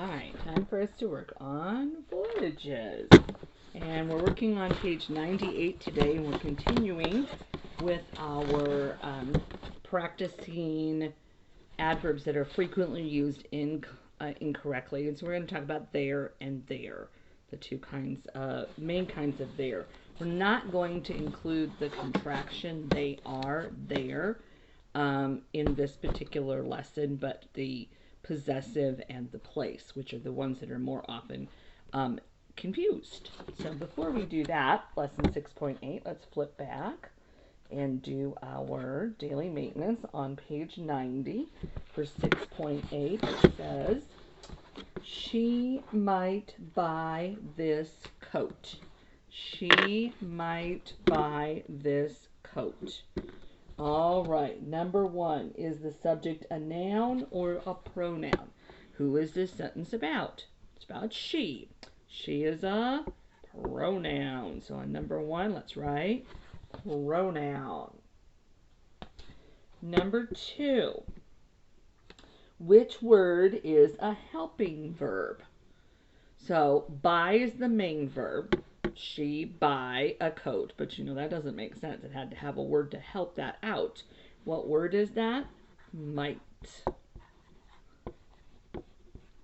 Alright, time for us to work on Voyages. And we're working on page 98 today, and we're continuing with our practicing adverbs that are frequently used incorrectly. And so we're going to talk about there and there, the two main kinds of there. We're not going to include the contraction they are there in this particular lesson, but the possessive and the place, which are the ones that are more often confused. So before we do that, lesson 6.8, let's flip back and do our daily maintenance on page 90. For 6.8, it says, she might buy this coat. She might buy this coat. All right, number one, is the subject a noun or a pronoun? Who is this sentence about? It's about she. She is a pronoun. So on number one, let's write pronoun. Number two, which word is a helping verb? So buy is the main verb. She buy a coat, but you know that doesn't make sense. It had to have a word to help that out. What word is that? Might.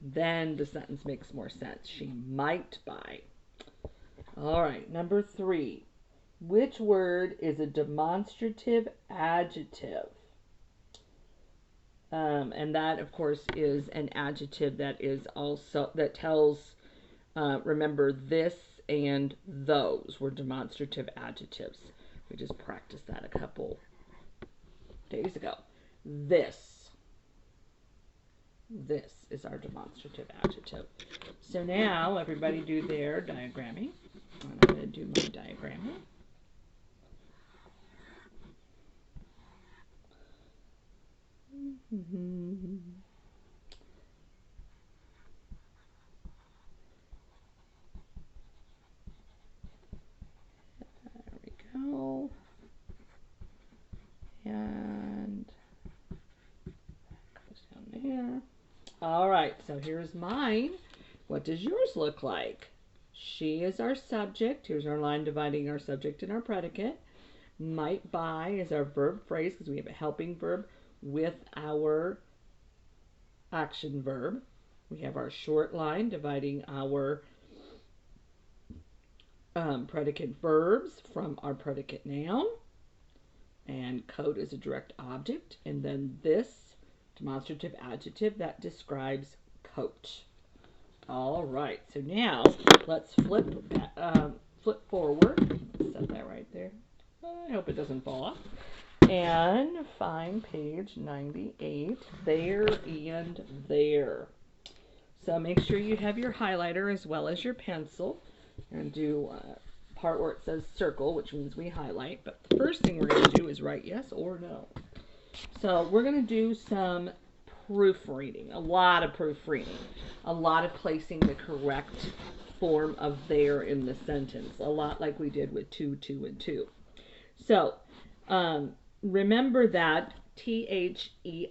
Then the sentence makes more sense. She might buy. All right, number three. Which word is a demonstrative adjective? And that, of course, is an adjective that tells, remember, this and those were demonstrative adjectives. We just practiced that a couple days ago. This is our demonstrative adjective. So now everybody do their diagramming. I'm going to do my diagramming. Go. And that goes down there. All right, so here's mine. What does yours look like? She is our subject. Here's our line dividing our subject and our predicate. Might buy is our verb phrase because we have a helping verb with our action verb. We have our short line dividing our predicate verbs from our predicate noun, and coat is a direct object, and then this demonstrative adjective that describes coat. All right, so now let's flip forward. Set that right there. I hope it doesn't fall off. And find page 98, there and there. So make sure you have your highlighter as well as your pencil. And do part where it says circle, which means we highlight. But the first thing we're going to do is write yes or no. So we're going to do some proofreading, a lot of proofreading, a lot of placing the correct form of there in the sentence, a lot like we did with to, and to. So remember that THEIR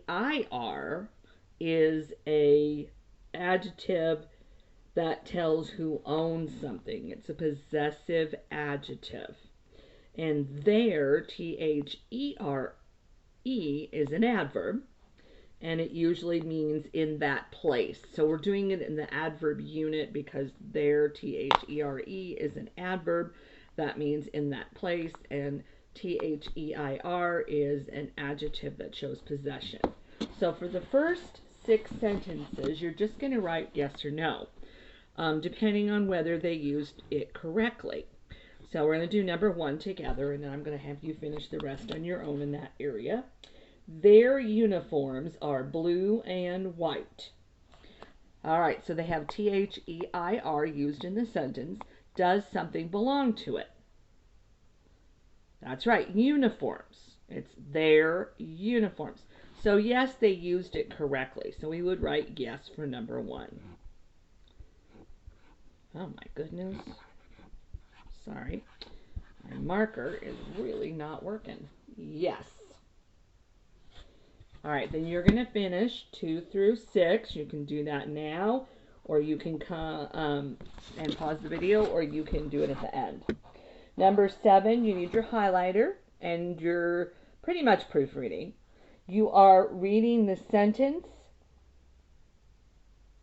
is a adjective that tells who owns something. It's a possessive adjective. And there, THERE, is an adverb, and it usually means in that place. So we're doing it in the adverb unit because there, THERE, is an adverb. That means in that place, and THEIR is an adjective that shows possession. So for the first 6 sentences, you're just going to write yes or no, depending on whether they used it correctly. So we're going to do number 1 together, and then I'm going to have you finish the rest on your own in that area. Their uniforms are blue and white. All right, so they have THEIR used in the sentence. Does something belong to it? That's right, uniforms. It's their uniforms. So yes, they used it correctly. So we would write yes for number 1. Oh my goodness. Sorry. My marker is really not working. Yes. All right, then you're going to finish 2 through 6. You can do that now, or you can come and pause the video, or you can do it at the end. Number 7, you need your highlighter, and you're pretty much proofreading. You are reading the sentence,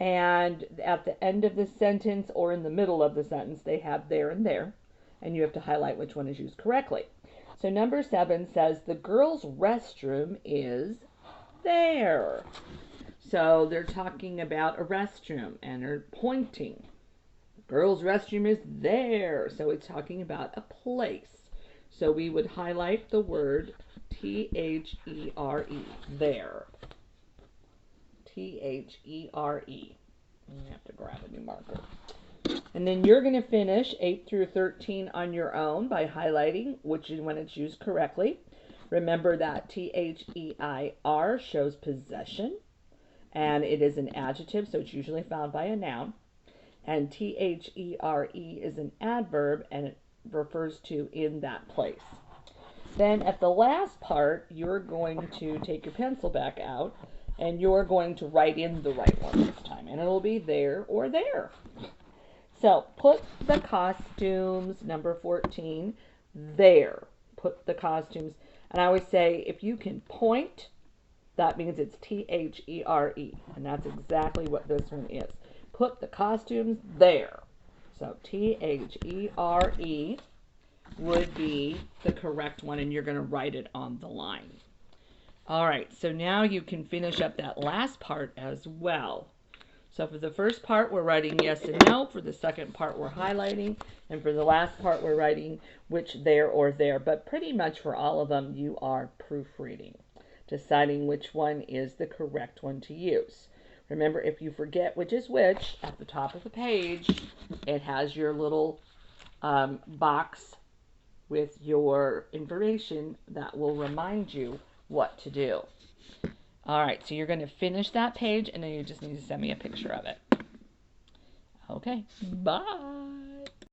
and at the end of the sentence or in the middle of the sentence, they have there and there, and you have to highlight which one is used correctly. So number 7 says the girls' restroom is there. So they're talking about a restroom, and they're pointing. Girls' restroom is there. So it's talking about a place. So we would highlight the word T-H-E-R-E, there. T-H-E-R-E. I have to grab a new marker. And then you're going to finish 8 through 13 on your own by highlighting which is when it's used correctly. Remember that T-H-E-I-R shows possession, and it is an adjective, so it's usually found by a noun. And T-H-E-R-E is an adverb, and it refers to in that place. Then at the last part, you're going to take your pencil back out, and you're going to write in the right one this time, and it'll be there or there. So put the costumes, number 14, there. Put the costumes. And I always say, if you can point, that means it's T-H-E-R-E. And that's exactly what this one is. Put the costumes there. So T-H-E-R-E would be the correct one, and you're going to write it on the line. All right, so now you can finish up that last part as well. So for the first part, we're writing yes and no. For the second part, we're highlighting. And for the last part, we're writing which there or there. But pretty much for all of them, you are proofreading, deciding which one is the correct one to use. Remember, if you forget which is which, at the top of the page, it has your little box with your information that will remind you what to do. All right, so you're going to finish that page, and then you just need to send me a picture of it. Okay, bye.